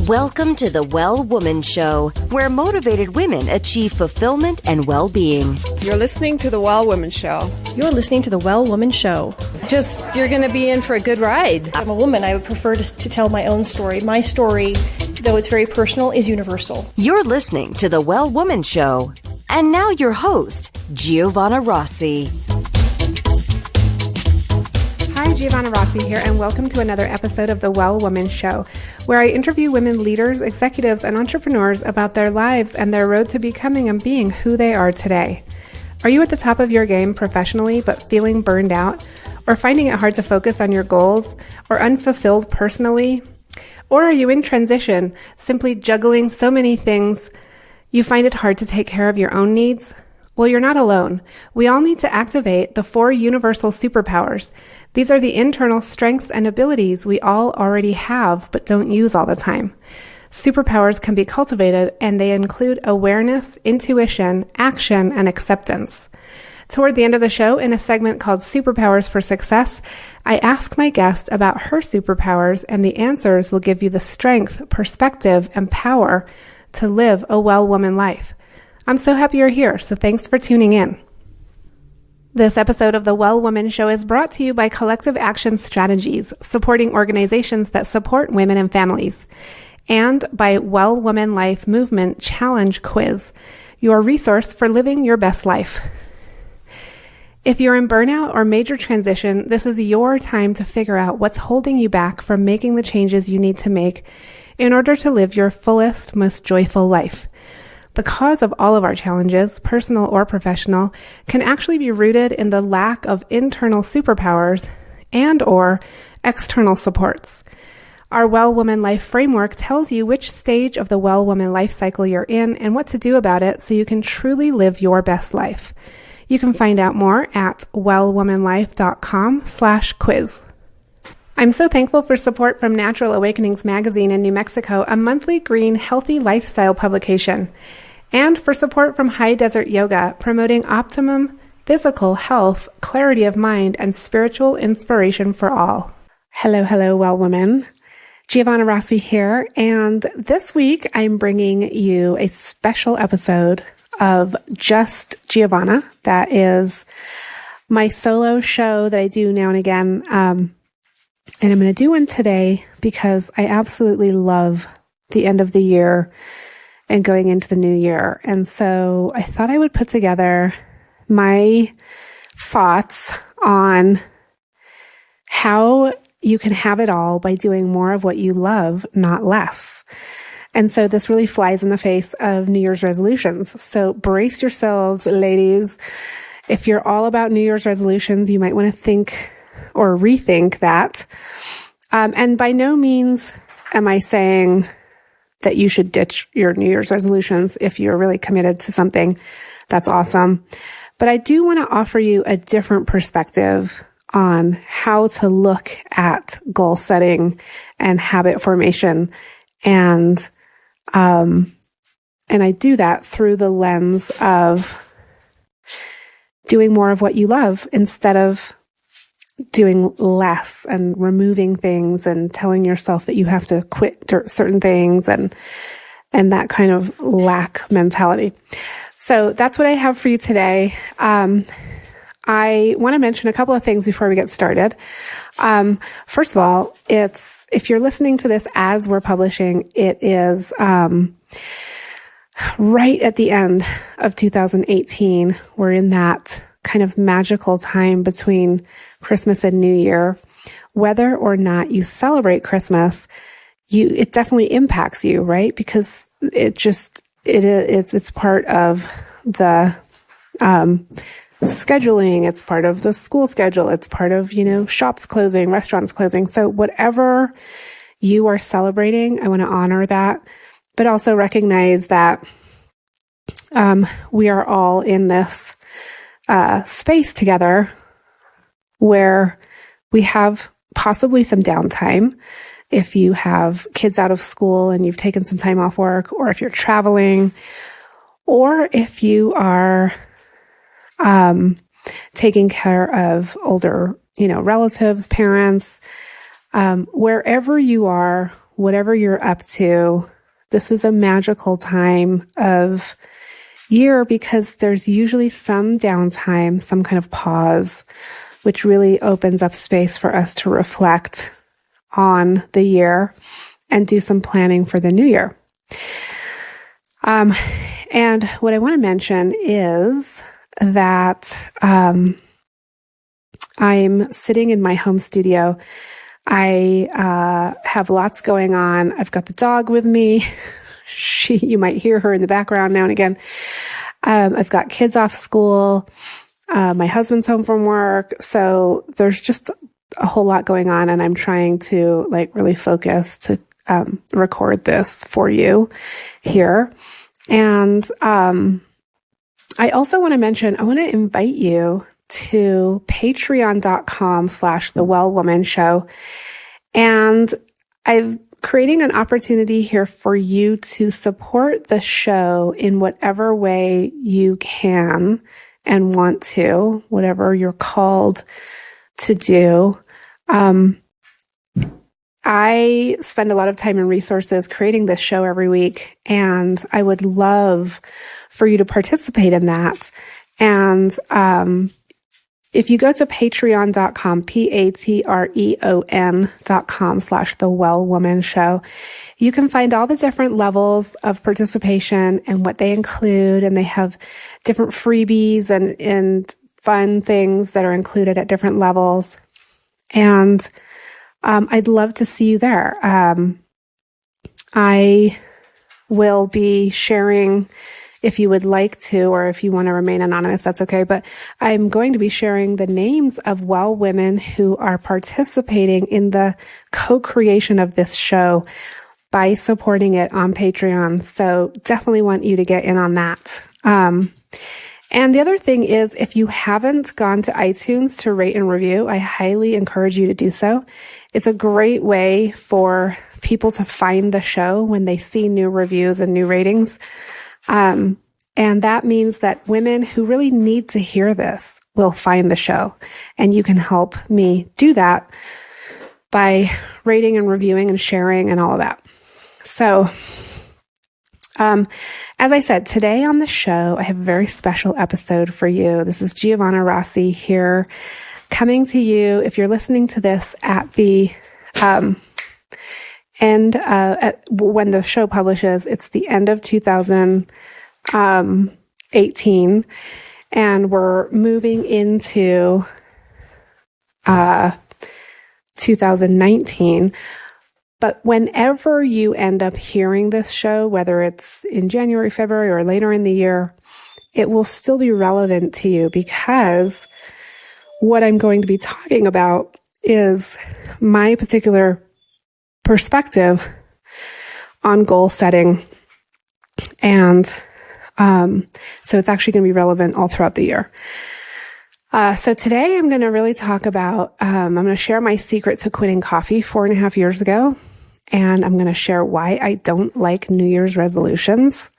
Welcome to the Well Woman Show, where motivated women achieve fulfillment and well-being. You're listening to the Well Woman Show. You're listening to the Well Woman Show. You're going to be in for a good ride. I'm a woman. I would prefer to tell my own story. My story, though it's very personal, is universal. You're listening to the Well Woman Show. And now your host, Giovanna Rossi. Hi, Giovanna Rossi here, and welcome to another episode of the Well Woman Show, where I interview women leaders, executives, and entrepreneurs about their lives and their road to becoming and being who they are today. Are you at the top of your game professionally but feeling burned out, or finding it hard to focus on your goals, or unfulfilled personally? Or are you in transition, simply juggling so many things you find it hard to take care of your own needs? Well, you're not alone. We all need to activate the 4 universal superpowers. These are the internal strengths and abilities we all already have but don't use all the time. Superpowers can be cultivated, and they include awareness, intuition, action, and acceptance. Toward the end of the show, in a segment called Superpowers for Success, I ask my guest about her superpowers, and the answers will give you the strength, perspective, and power to live a well woman life. I'm so happy you're here, so thanks for tuning in. This episode of the Well Woman Show is brought to you by Collective Action Strategies, supporting organizations that support women and families, and by Well Woman Life Movement Challenge Quiz, your resource for living your best life. If you're in burnout or major transition, this is your time to figure out what's holding you back from making the changes you need to make in order to live your fullest, most joyful life. The cause of all of our challenges, personal or professional, can actually be rooted in the lack of internal superpowers and or external supports. Our Well Woman Life framework tells you which stage of the Well Woman life cycle you're in and what to do about it so you can truly live your best life. You can find out more at wellwomanlife.com/quiz. I'm so thankful for support from Natural Awakenings magazine in New Mexico, a monthly green, healthy lifestyle publication, and for support from High Desert Yoga, promoting optimum physical health, clarity of mind, and spiritual inspiration for all. Hello, well woman. Giovanna Rossi here, and this week I'm bringing you a special episode of Just Giovanna. That is my solo show that I do now and again. And I'm going to do one today because I absolutely love the end of the year and going into the new year. And so I thought I would put together my thoughts on how you can have it all by doing more of what you love, not less. And so this really flies in the face of New Year's resolutions. So brace yourselves, ladies. If you're all about New Year's resolutions, you might want to think or rethink that. And by no means am I saying that you should ditch your New Year's resolutions if you're really committed to something. That's awesome. But I do want to offer you a different perspective on how to look at goal setting and habit formation. And I do that through the lens of doing more of what you love instead of doing less and removing things and telling yourself that you have to quit certain things and that kind of lack mentality. So that's what I have for you today. I want to mention a couple of things before we get started. First of all, if you're listening to this as we're publishing, it is right at the end of 2018. We're in that kind of magical time between Christmas and New Year. Whether or not you celebrate Christmas, it definitely impacts you, right? Because it's part of the scheduling, it's part of the school schedule, it's part of, shops closing, restaurants closing. So whatever you are celebrating, I want to honor that, but also recognize that we are all in this space together where we have possibly some downtime. If you have kids out of school and you've taken some time off work, or if you're traveling, or if you are taking care of older, relatives, parents, wherever you are whatever you're up to, this is a magical time of year because there's usually some downtime, some kind of pause, which really opens up space for us to reflect on the year and do some planning for the new year. And what I want to mention is that I'm sitting in my home studio. I have lots going on. I've got the dog with me. You might hear her in the background now and again. I've got kids off school. My husband's home from work. So there's just a whole lot going on, and I'm trying to really focus to record this for you here. And I also want to mention, I want to invite you to patreon.com/thewellwomanshow. And I'm creating an opportunity here for you to support the show in whatever way you can and want to, whatever you're called to do. I spend a lot of time and resources creating this show every week, and I would love for you to participate in that. And if you go to patreon.com, patreon.com/thewellwomanshow, you can find all the different levels of participation and what they include. And they have different freebies and fun things that are included at different levels. And I'd love to see you there. I will be sharing, if you would like to, or if you want to remain anonymous, that's okay. But I'm going to be sharing the names of well women who are participating in the co-creation of this show by supporting it on Patreon. So definitely want you to get in on that. And the other thing is, if you haven't gone to iTunes to rate and review, I highly encourage you to do so. It's a great way for people to find the show when they see new reviews and new ratings. And that means that women who really need to hear this will find the show. And you can help me do that by rating and reviewing and sharing and all of that. So, as I said, today on the show, I have a very special episode for you. This is Giovanna Rossi here, coming to you. If you're listening to this at the end, when the show publishes, it's the end of 2018, and we're moving into 2019. But whenever you end up hearing this show, whether it's in January, February, or later in the year, it will still be relevant to you, because what I'm going to be talking about is my particular perspective on goal setting. And so it's actually going to be relevant all throughout the year. So today I'm going to really talk about, I'm going to share my secret to quitting coffee 4.5 years ago. And I'm going to share why I don't like New Year's resolutions.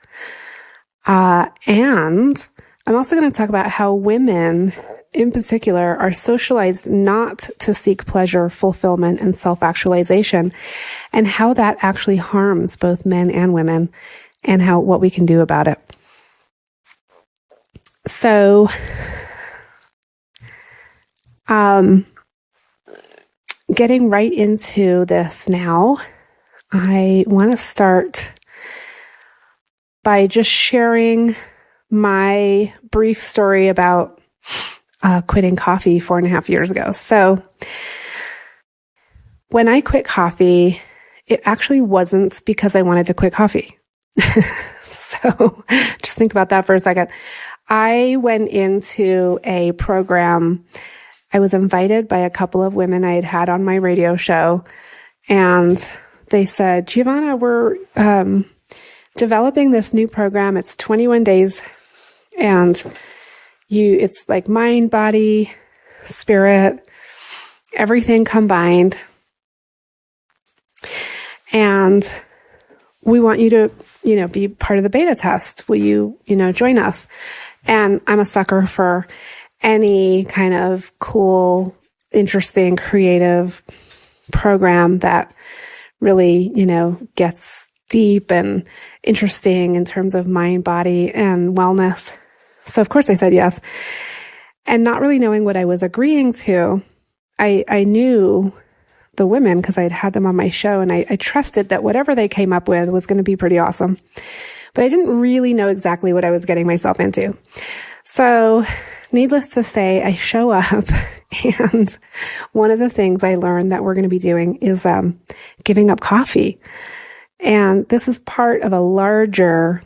And I'm also going to talk about how women in particular are socialized not to seek pleasure, fulfillment, and self-actualization, and how that actually harms both men and women, and what we can do about it. So, getting right into this now, I want to start by just sharing my brief story about quitting coffee 4.5 years ago. So when I quit coffee, it actually wasn't because I wanted to quit coffee. So just think about that for a second. I went into a program. I was invited by a couple of women I had had on my radio show, and they said, Giovanna, we're developing this new program. It's 21 days, and it's like mind, body, spirit, everything combined. And we want you to, be part of the beta test. Will you, join us? And I'm a sucker for any kind of cool, interesting, creative program that really, gets deep and interesting in terms of mind, body, and wellness. So of course I said yes. And not really knowing what I was agreeing to, I knew the women because I'd had them on my show, and I trusted that whatever they came up with was going to be pretty awesome. But I didn't really know exactly what I was getting myself into. So needless to say, I show up, and one of the things I learned that we're going to be doing is giving up coffee. And this is part of a larger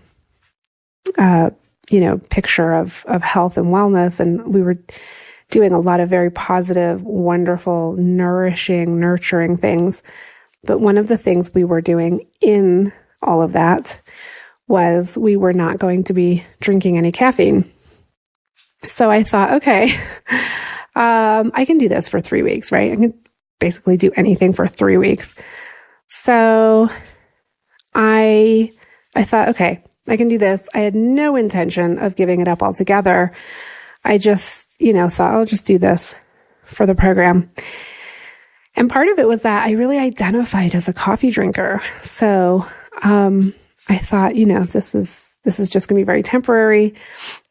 picture of health and wellness. And we were doing a lot of very positive, wonderful, nourishing, nurturing things. But one of the things we were doing in all of that was we were not going to be drinking any caffeine. So I thought, okay, I can do this for 3 weeks, right? I can basically do anything for 3 weeks. So I thought, okay, I can do this. I had no intention of giving it up altogether. I just, thought I'll just do this for the program. And part of it was that I really identified as a coffee drinker. So, I thought, this is just going to be very temporary.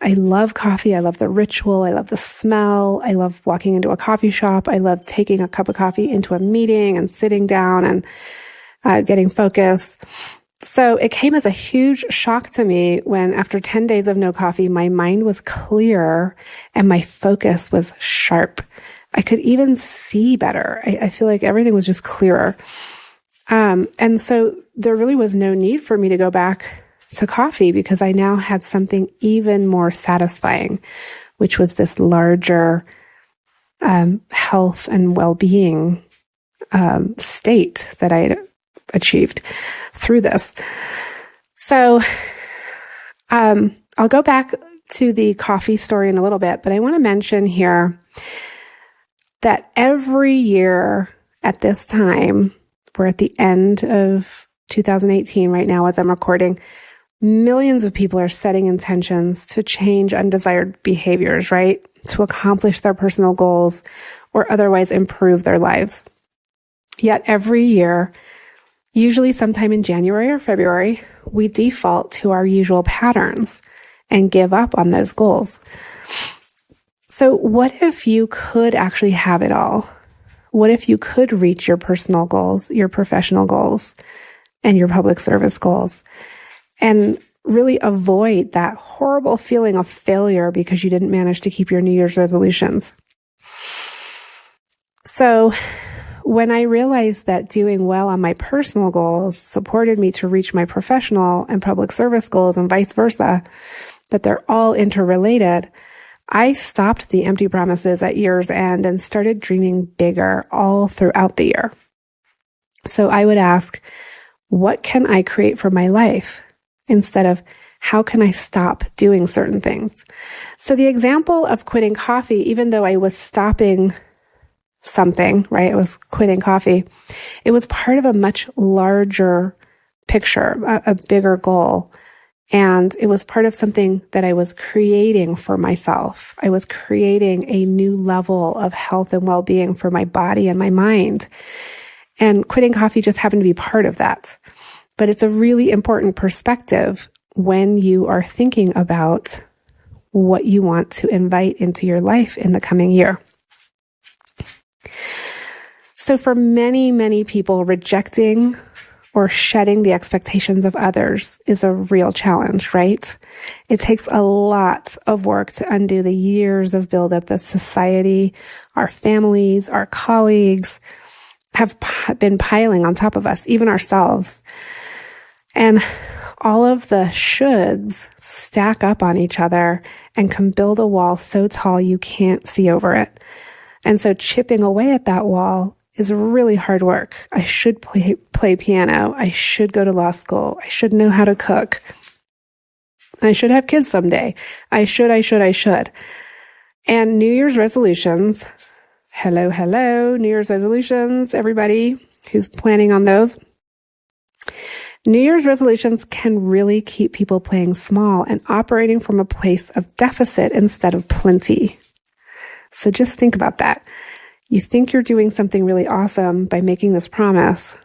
I love coffee. I love the ritual. I love the smell. I love walking into a coffee shop. I love taking a cup of coffee into a meeting and sitting down and getting focused. So it came as a huge shock to me when after 10 days of no coffee, my mind was clear and my focus was sharp. I could even see better. I feel like everything was just clearer. And so there really was no need for me to go back to coffee because I now had something even more satisfying, which was this larger health and well-being state that I had achieved through this. So I'll go back to the coffee story in a little bit, but I want to mention here that every year at this time, we're at the end of 2018 right now as I'm recording, millions of people are setting intentions to change undesired behaviors, right? To accomplish their personal goals or otherwise improve their lives. Yet every year, usually sometime in January or February, we default to our usual patterns and give up on those goals. So what if you could actually have it all? What if you could reach your personal goals, your professional goals, and your public service goals, and really avoid that horrible feeling of failure because you didn't manage to keep your New Year's resolutions? So when I realized that doing well on my personal goals supported me to reach my professional and public service goals and vice versa, that they're all interrelated, I stopped the empty promises at year's end and started dreaming bigger all throughout the year. So I would ask, what can I create for my life? Instead of, how can I stop doing certain things? So the example of quitting coffee, even though I was stopping something, right? I was quitting coffee. It was part of a much larger picture, a bigger goal. And it was part of something that I was creating for myself. I was creating a new level of health and well-being for my body and my mind. And quitting coffee just happened to be part of that. But it's a really important perspective when you are thinking about what you want to invite into your life in the coming year. So for many, many people, rejecting or shedding the expectations of others is a real challenge, right? It takes a lot of work to undo the years of buildup that society, our families, our colleagues have been piling on top of us, even ourselves. And all of the shoulds stack up on each other and can build a wall so tall you can't see over it. And so chipping away at that wall is really hard work. I should play piano. I should go to law school. I should know how to cook. I should have kids someday. I should. And New Year's resolutions. Hello, New Year's resolutions, everybody who's planning on those. New Year's resolutions can really keep people playing small and operating from a place of deficit instead of plenty. So just think about that. You think you're doing something really awesome by making this promise,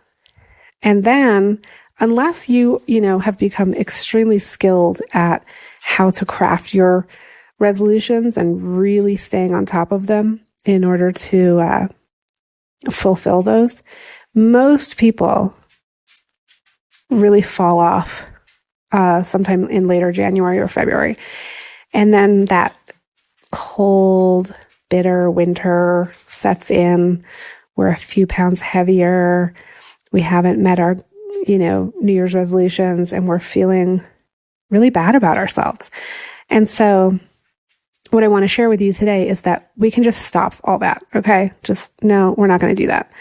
And then, unless you have become extremely skilled at how to craft your resolutions and really staying on top of them in order to fulfill those, most people really fall off sometime in later January or February. And then that cold, bitter winter sets in. We're a few pounds heavier. We haven't met our, New Year's resolutions, and we're feeling really bad about ourselves. And so what I want to share with you today is that we can just stop all that. Okay. No, we're not going to do that.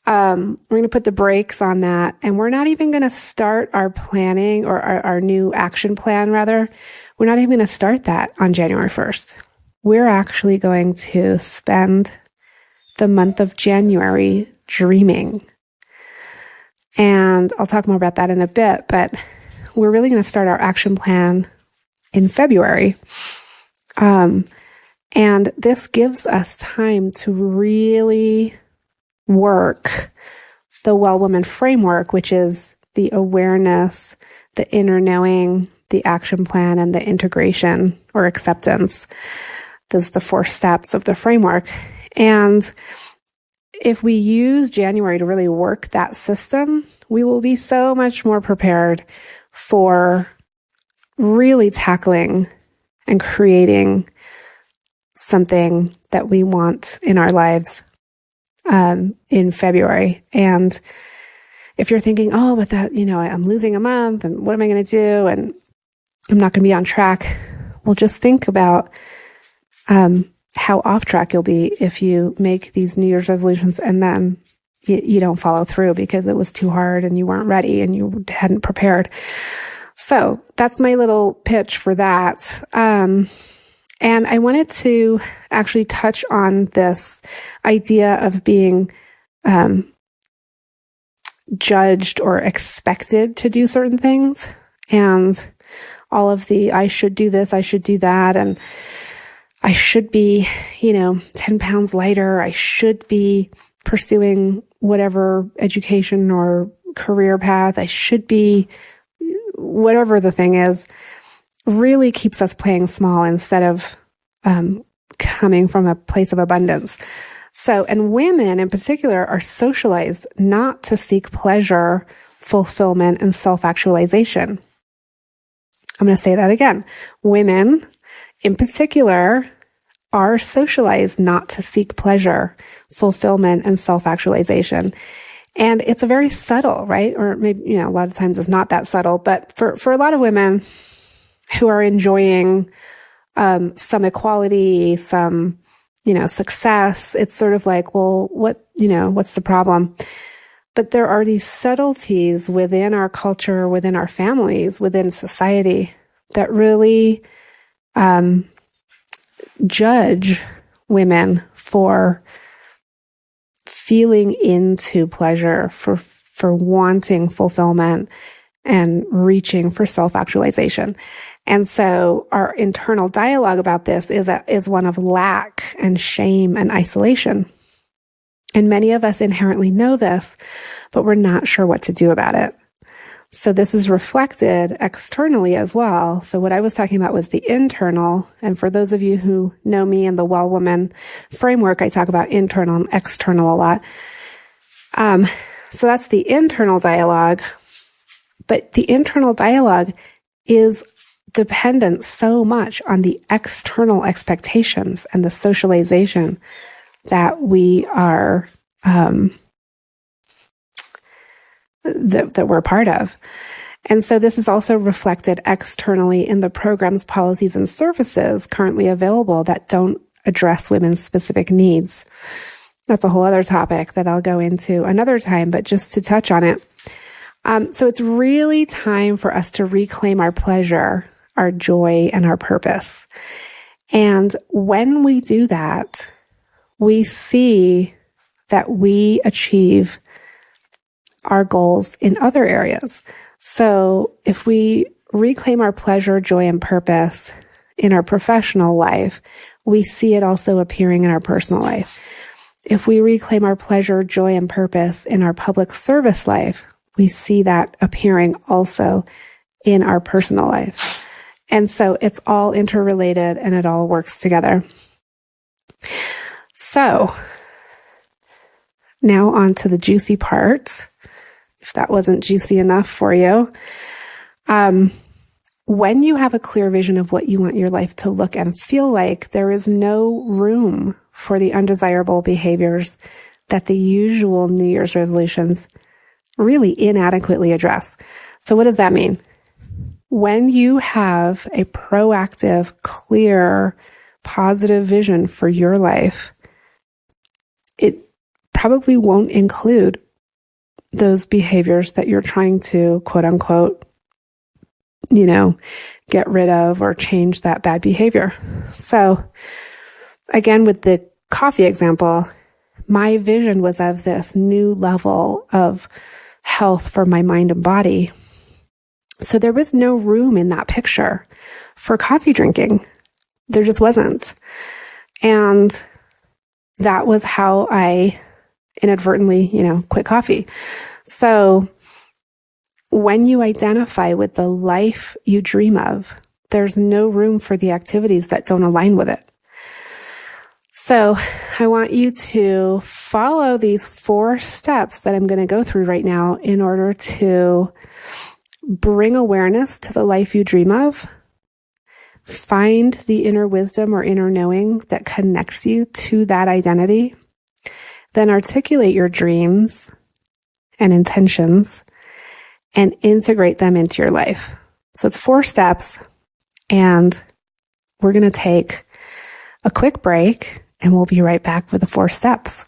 We're going to put the brakes on that, and we're not even going to start our planning or our new action plan, rather. We're not even going to start that on January 1st. We're actually going to spend the month of January dreaming. And I'll talk more about that in a bit, but we're really going to start our action plan in February. And this gives us time to really work the Well Woman framework, which is the awareness, the inner knowing, the action plan, and the integration or acceptance. Those are the 4 steps of the framework. And if we use January to really work that system, we will be so much more prepared for really tackling and creating something that we want in our lives in February. And if you're thinking, oh, but that, I'm losing a month and what am I going to do? And I'm not going to be on track. Well, just think about how off track you'll be if you make these New Year's resolutions and then you don't follow through because it was too hard and you weren't ready and you hadn't prepared. So that's my little pitch for that. And I wanted to actually touch on this idea of being judged or expected to do certain things, and all of the I should do this, I should do that, and I should be, 10 pounds lighter, I should be pursuing whatever education or career path, I should be whatever the thing is, really keeps us playing small instead of coming from a place of abundance. So, and women in particular are socialized not to seek pleasure, fulfillment, and self-actualization. I'm going to say that again. Women in particular are socialized not to seek pleasure, fulfillment, and self-actualization. And it's a very subtle, right? Or maybe, a lot of times it's not that subtle, but for a lot of women who are enjoying some equality, some, success, it's sort of like, well, what's the problem? But there are these subtleties within our culture, within our families, within society that really judge women for feeling into pleasure, for wanting fulfillment and reaching for self-actualization. And so our internal dialogue about this is one of lack and shame and isolation. And many of us inherently know this, but we're not sure what to do about it. So this is reflected externally as well. So what I was talking about was the internal. And for those of you who know me in the Well Woman framework, I talk about internal and external a lot. So that's the internal dialogue. But the internal dialogue is dependent so much on the external expectations and the socialization that we are that we're part of. And so this is also reflected externally in the programs, policies, and services currently available that don't address women's specific needs. That's a whole other topic that I'll go into another time, but just to touch on it. So it's really time for us to reclaim our pleasure, our joy, and our purpose. And when we do that, we see that we achieve our goals in other areas. So if we reclaim our pleasure, joy, and purpose in our professional life, we see it also appearing in our personal life. If we reclaim our pleasure, joy, and purpose in our public service life, we see that appearing also in our personal life. And so it's all interrelated and it all works together. So now on to the juicy part, if that wasn't juicy enough for you. When you have a clear vision of what you want your life to look and feel like, there is no room for the undesirable behaviors that the usual New Year's resolutions really inadequately address. So what does that mean? When you have a proactive, clear, positive vision for your life, it probably won't include those behaviors that you're trying to, quote unquote, get rid of or change that bad behavior. So again, with the coffee example, my vision was of this new level of health for my mind and body. So there was no room in that picture for coffee drinking. There just wasn't. And that was how I inadvertently, quit coffee. So when you identify with the life you dream of, there's no room for the activities that don't align with it. So I want you to follow these 4 steps that I'm going to go through right now in order to bring awareness to the life you dream of, find the inner wisdom or inner knowing that connects you to that identity, then articulate your dreams and intentions and integrate them into your life. So it's 4 steps, and we're going to take a quick break and we'll be right back with the 4 steps.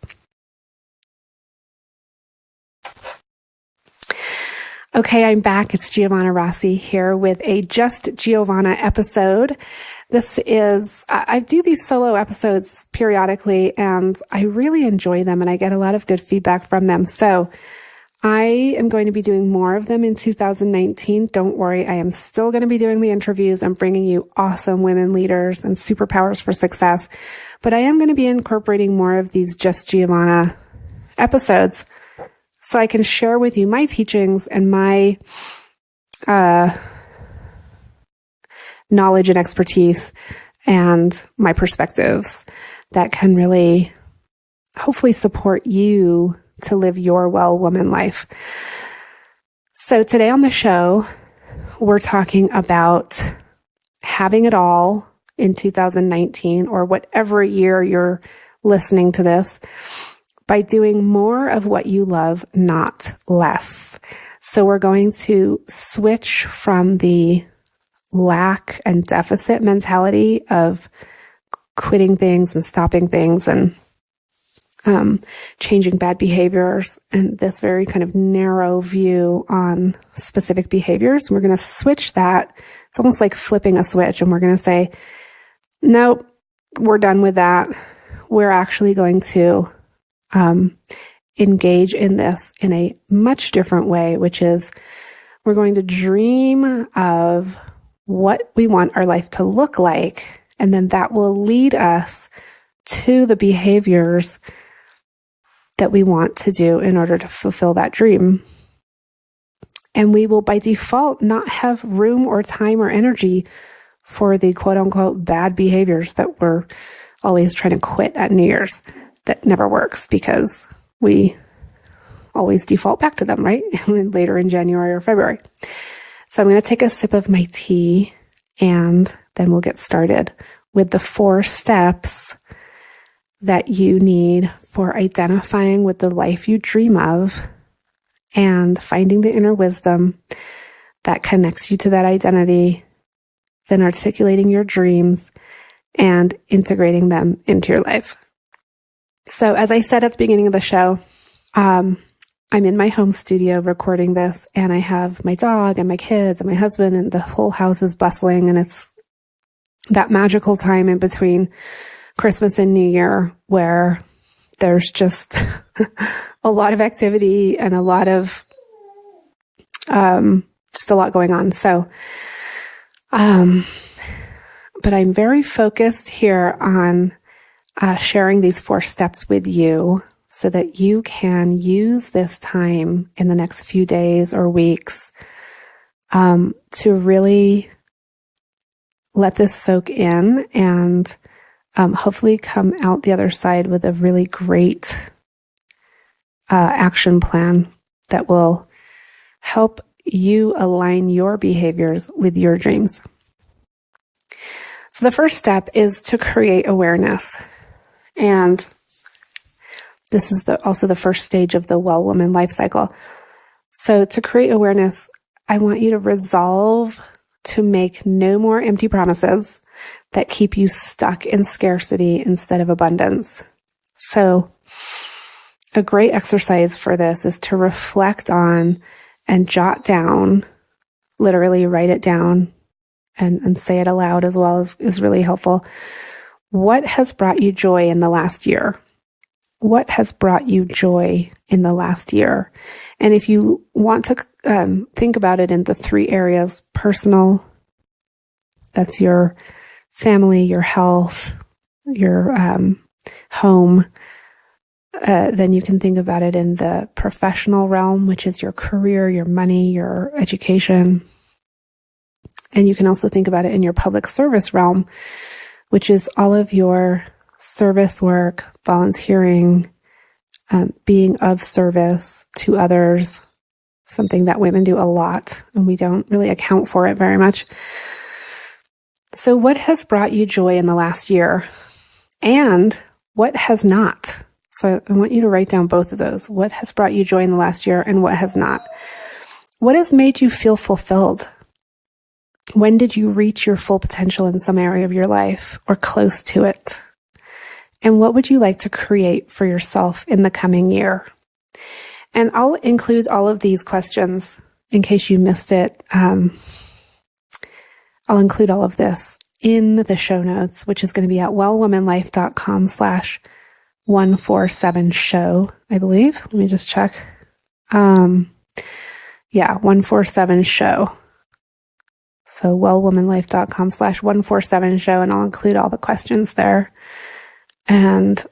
Okay, I'm back. It's Giovanna Rossi here with a Just Giovanna episode. This is, I do these solo episodes periodically and I really enjoy them and I get a lot of good feedback from them. So I am going to be doing more of them in 2019. Don't worry, I am still going to be doing the interviews and bringing you awesome women leaders and superpowers for success. But I am going to be incorporating more of these Just Giovanna episodes so I can share with you my teachings and my knowledge and expertise and my perspectives that can really hopefully support you to live your well woman life. So today on the show, we're talking about having it all in 2019 or whatever year you're listening to this by doing more of what you love, not less. So we're going to switch from the lack and deficit mentality of quitting things and stopping things and changing bad behaviors and this very kind of narrow view on specific behaviors. We're going to switch that. It's almost like flipping a switch, and we're going to say, nope, we're done with that. We're actually going to engage in this in a much different way, which is we're going to dream of what we want our life to look like, and then that will lead us to the behaviors that we want to do in order to fulfill that dream. And we will by default not have room or time or energy for the quote unquote bad behaviors that we're always trying to quit at New Year's. That never works because we always default back to them, right? Later in January or February. So I'm going to take a sip of my tea and then we'll get started with the 4 steps that you need for identifying with the life you dream of and finding the inner wisdom that connects you to that identity, then articulating your dreams and integrating them into your life. So as I said at the beginning of the show, I'm in my home studio recording this, and I have my dog and my kids and my husband, and the whole house is bustling, and it's that magical time in between Christmas and New Year where there's just a lot of activity and a lot of just a lot going on. So but I'm very focused here on sharing these 4 steps with you so that you can use this time in the next few days or weeks to really let this soak in and hopefully come out the other side with a really great action plan that will help you align your behaviors with your dreams. So the first step is to create awareness. And this is also the first stage of the Well Woman life cycle. So to create awareness, I want you to resolve to make no more empty promises that keep you stuck in scarcity instead of abundance. So a great exercise for this is to reflect on and jot down, literally write it down and say it aloud as well is really helpful. What has brought you joy in the last year? What has brought you joy in the last year? And if you want to think about it in the 3 areas: personal, that's your family, your health, your home, then you can think about it in the professional realm, which is your career, your money, your education. And you can also think about it in your public service realm, which is all of your service work, volunteering, being of service to others, something that women do a lot, and we don't really account for it very much. So what has brought you joy in the last year? And what has not? So I want you to write down both of those. What has brought you joy in the last year and what has not? What has made you feel fulfilled? When did you reach your full potential in some area of your life or close to it? And what would you like to create for yourself in the coming year? And I'll include all of these questions in case you missed it. I'll include all of this in the show notes, which is going to be at wellwomanlife.com/147show, I believe. Let me just check. 147show. So wellwomanlife.com/147show, and I'll include all the questions there. And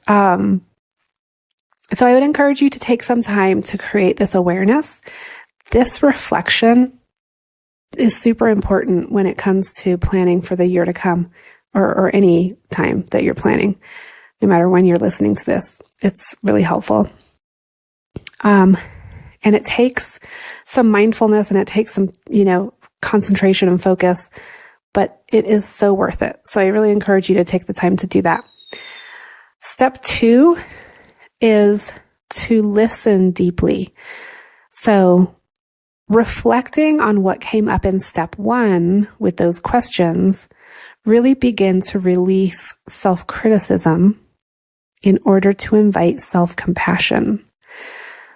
so I would encourage you to take some time to create this awareness. This reflection is super important when it comes to planning for the year to come, or any time that you're planning, no matter when you're listening to this. It's really helpful. And it takes some mindfulness and it takes some, concentration and focus, but it is so worth it. So I really encourage you to take the time to do that. Step 2 is to listen deeply. So reflecting on what came up in step 1 with those questions, really begin to release self-criticism in order to invite self-compassion.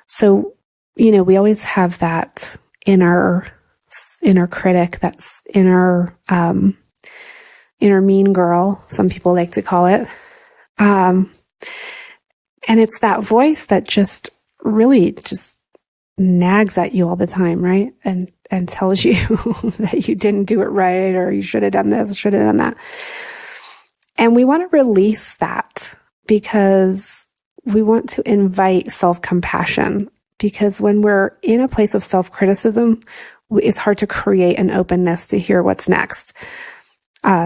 So, we always have that inner critic, that's inner mean girl, some people like to call it. And it's that voice that just really nags at you all the time, right? And tells you that you didn't do it right, or you should have done this, should have done that. And we want to release that because we want to invite self-compassion, because when we're in a place of self-criticism, it's hard to create an openness to hear what's next.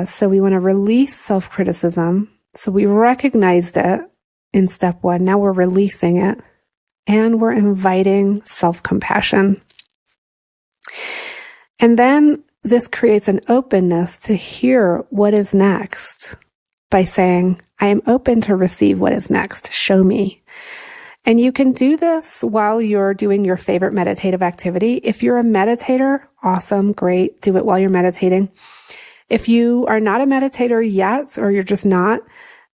So we want to release self-criticism. So we recognized it in step 1. Now we're releasing it, and we're inviting self-compassion. And then this creates an openness to hear what is next by saying, I am open to receive what is next. Show me. And you can do this while you're doing your favorite meditative activity. If you're a meditator, awesome, great. Do it while you're meditating. If you are not a meditator yet, or you're just not,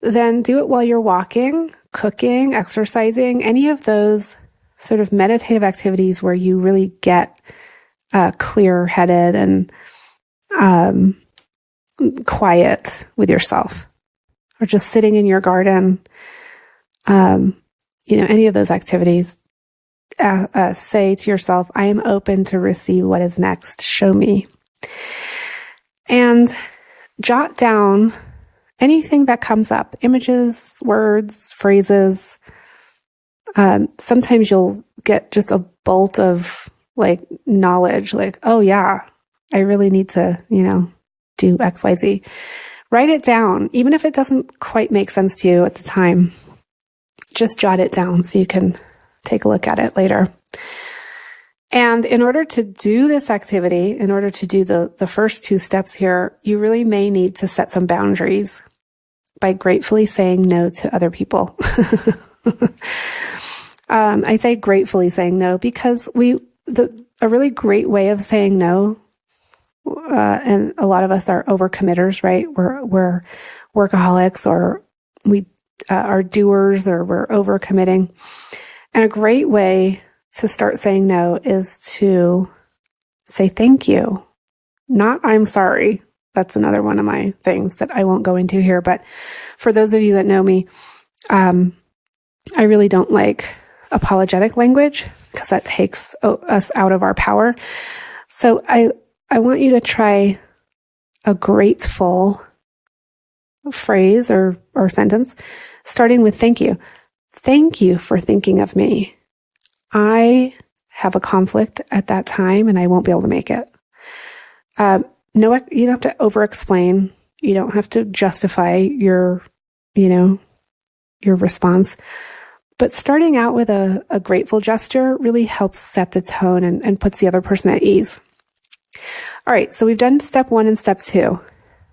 then do it while you're walking, cooking, exercising, any of those sort of meditative activities where you really get clear-headed and quiet with yourself, or just sitting in your garden. Any of those activities, say to yourself, I am open to receive what is next. Show me. And jot down anything that comes up, images, words, phrases, sometimes you'll get just a bolt of like knowledge, like, oh yeah, I really need to, do XYZ. Write it down, even if it doesn't quite make sense to you at the time. Just jot it down so you can take a look at it later. And in order to do this activity, in order to do the first 2 steps here, you really may need to set some boundaries by gratefully saying no to other people. I say gratefully saying no because a really great way of saying no, and a lot of us are overcommitters, right? We're workaholics, or we are doers, or we're overcommitting. And a great way to start saying no is to say thank you, not I'm sorry. That's another one of my things that I won't go into here. But for those of you that know me, I really don't like apologetic language because that takes us out of our power. So I want you to try a grateful phrase or sentence, starting with thank you. Thank you for thinking of me. I have a conflict at that time and I won't be able to make it. No, you don't have to over-explain. You don't have to justify your response. But starting out with a grateful gesture really helps set the tone and puts the other person at ease. All right, so we've done step 1 and step 2.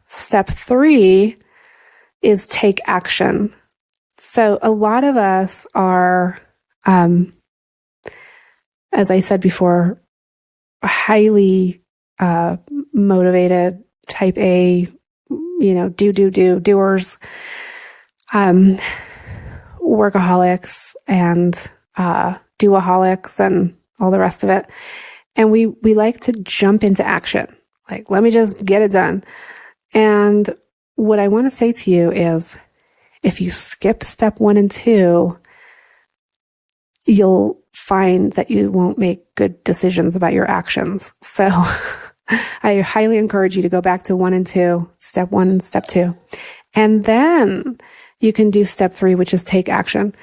Step 3 is take action. So a lot of us are, as I said before, highly motivated, type A, doers, workaholics and doaholics and all the rest of it. And we like to jump into action. Like, let me just get it done. And what I want to say to you is, if you skip step 1 and 2, you'll find that you won't make good decisions about your actions. So I highly encourage you to go back to 1 and 2, step 1 and step 2. And then you can do step 3, which is take action.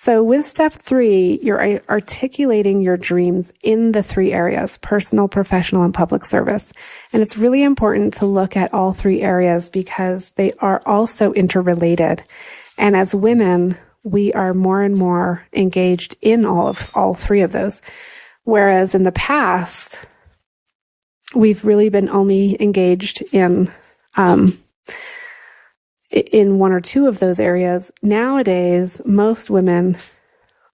So with step 3, you're articulating your dreams in the 3 areas: personal, professional, and public service. And it's really important to look at all 3 areas because they are also interrelated. And as women, we are more and more engaged in all 3 of those. Whereas in the past, we've really been only engaged in 1 or 2 of those areas. Nowadays, most women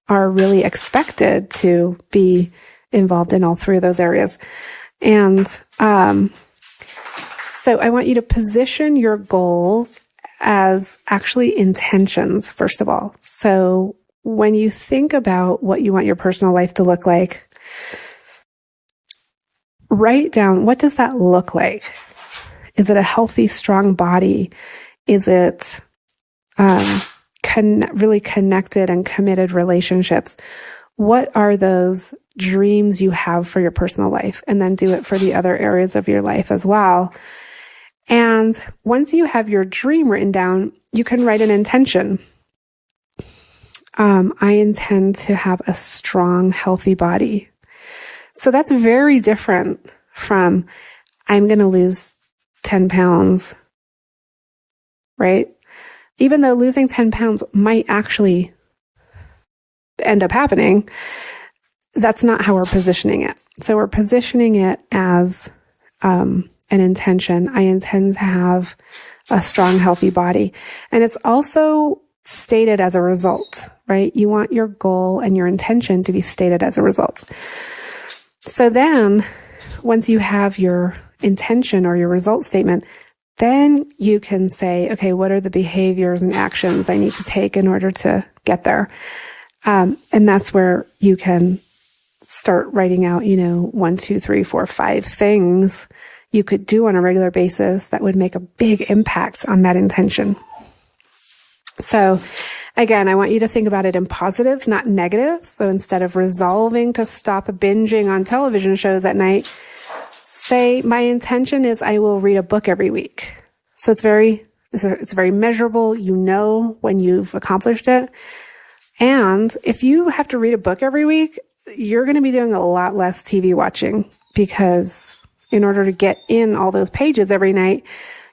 are really expected to be involved in all 3 of those areas. And so I want you to position your goals as actually intentions, first of all. So when you think about what you want your personal life to look like, write down, what does that look like? Is it a healthy, strong body? Is it really connected and committed relationships? What are those dreams you have for your personal life? And then do it for the other areas of your life as well. And once you have your dream written down, you can write an intention. I intend to have a strong, healthy body. So that's very different from, I'm going to lose 10 pounds. Right? Even though losing 10 pounds might actually end up happening, that's not how we're positioning it. So we're positioning it as an intention. I intend to have a strong, healthy body. And it's also stated as a result, right? You want your goal and your intention to be stated as a result. So then, once you have your intention or your result statement, then you can say, okay, what are the behaviors and actions I need to take in order to get there? And that's where you can start writing out, 1, 2, 3, 4, 5 things you could do on a regular basis that would make a big impact on that intention. So again, I want you to think about it in positives, not negatives. So instead of resolving to stop binging on television shows at night, say, my intention is I will read a book every week. So it's very measurable. You know when you've accomplished it. And if you have to read a book every week, you're going to be doing a lot less TV watching, because in order to get in all those pages every night,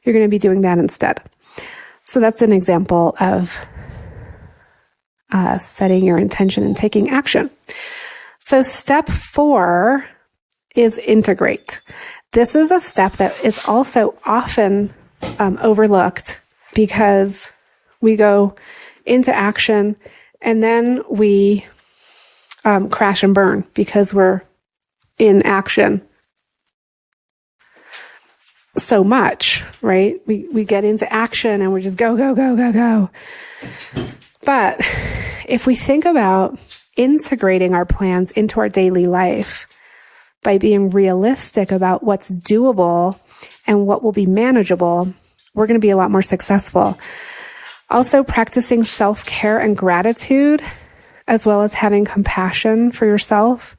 you're going to be doing that instead. So that's an example of setting your intention and taking action. So step 4 is integrate. This is a step that is also often overlooked, because we go into action and then we crash and burn because we're in action so much, right? We get into action and we just go, go, go, go, go. But if we think about integrating our plans into our daily life by being realistic about what's doable and what will be manageable, we're going to be a lot more successful. Also, practicing self-care and gratitude, as well as having compassion for yourself,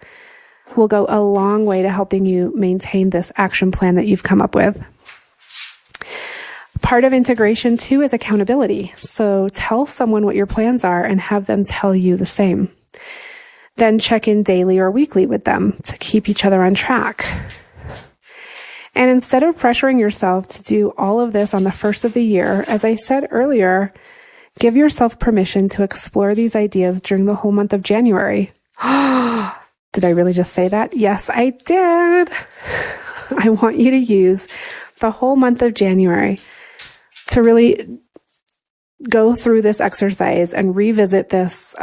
will go a long way to helping you maintain this action plan that you've come up with. Part of integration, too, is accountability. So tell someone what your plans are and have them tell you the same. Then check in daily or weekly with them to keep each other on track. And instead of pressuring yourself to do all of this on the first of the year, as I said earlier, give yourself permission to explore these ideas during the whole month of January. Did I really just say that? Yes, I did. I want you to use the whole month of January to really go through this exercise and revisit this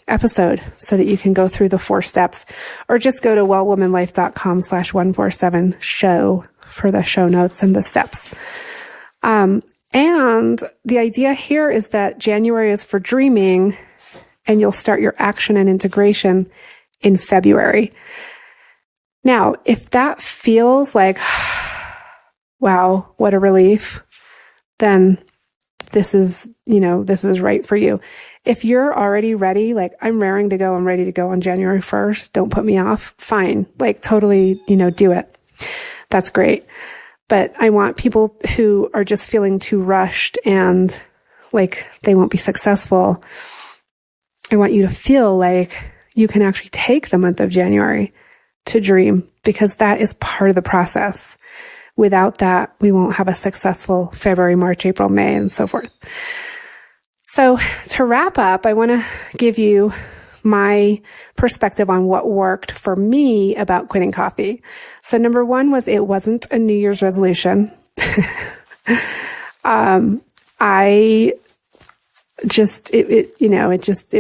episode so that you can go through the 4 steps, or just go to wellwomanlife.com/147 show for the show notes and the steps. And the idea here is that January is for dreaming, and you'll start your action and integration in February. Now, if that feels like, wow, what a relief, then this is right for you. If you're already ready, like I'm raring to go, I'm ready to go on January 1st, don't put me off, fine. Like totally, do it. That's great. But I want people who are just feeling too rushed and like they won't be successful. I want you to feel like you can actually take the month of January to dream, because that is part of the process. Without that, we won't have a successful February, March, April, May, and so forth. So to wrap up, I want to give you my perspective on what worked for me about quitting coffee. So number 1 was, it wasn't a New Year's resolution. It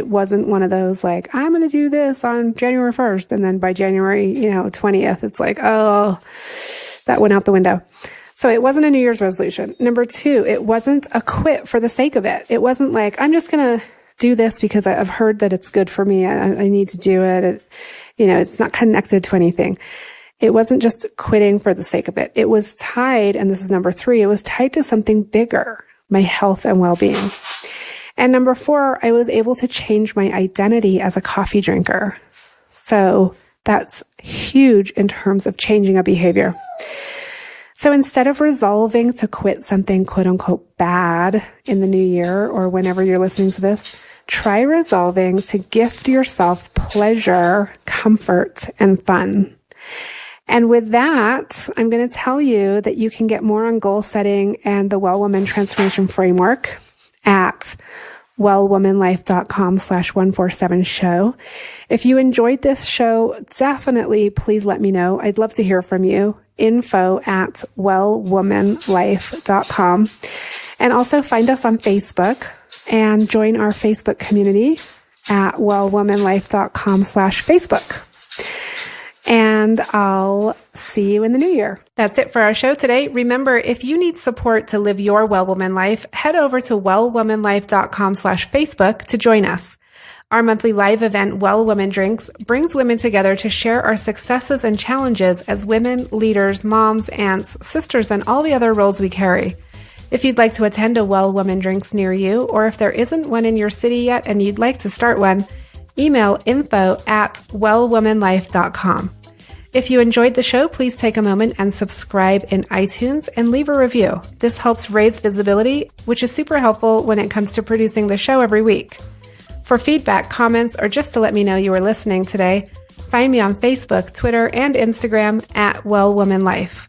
wasn't one of those like, I'm going to do this on January 1st. And then by January, 20th, it's like, oh, that went out the window. So it wasn't a New Year's resolution. Number 2, it wasn't a quit for the sake of it. It wasn't like, I'm just going to do this because I've heard that it's good for me. I need to do it. It's not connected to anything. It wasn't just quitting for the sake of it. It was tied, and this is number 3, it was tied to something bigger, my health and well-being. And number 4, I was able to change my identity as a coffee drinker. So that's huge in terms of changing a behavior. So instead of resolving to quit something quote unquote bad in the new year, or whenever you're listening to this, try resolving to gift yourself pleasure, comfort, and fun. And with that, I'm going to tell you that you can get more on goal setting and the Well Woman Transformation Framework at wellwomanlife.com/147 show. If you enjoyed this show, definitely please let me know. I'd love to hear from you. info@wellwomanlife.com. And also find us on Facebook and join our Facebook community at wellwomanlife.com/Facebook. And I'll see you in the new year. That's it for our show today. Remember, if you need support to live your Well Woman life, head over to wellwomanlife.com/Facebook to join us. Our monthly live event, Well Woman Drinks, brings women together to share our successes and challenges as women, leaders, moms, aunts, sisters, and all the other roles we carry. If you'd like to attend a Well Woman Drinks near you, or if there isn't one in your city yet and you'd like to start one, email info@wellwomanlife.com. If you enjoyed the show, please take a moment and subscribe in iTunes and leave a review. This helps raise visibility, which is super helpful when it comes to producing the show every week. For feedback, comments, or just to let me know you were listening today, find me on Facebook, Twitter, and Instagram at Well Woman Life.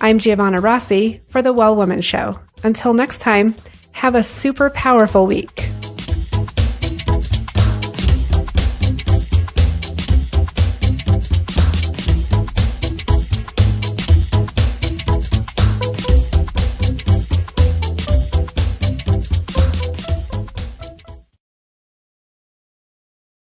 I'm Giovanna Rossi for The Well Woman Show. Until next time, have a super powerful week.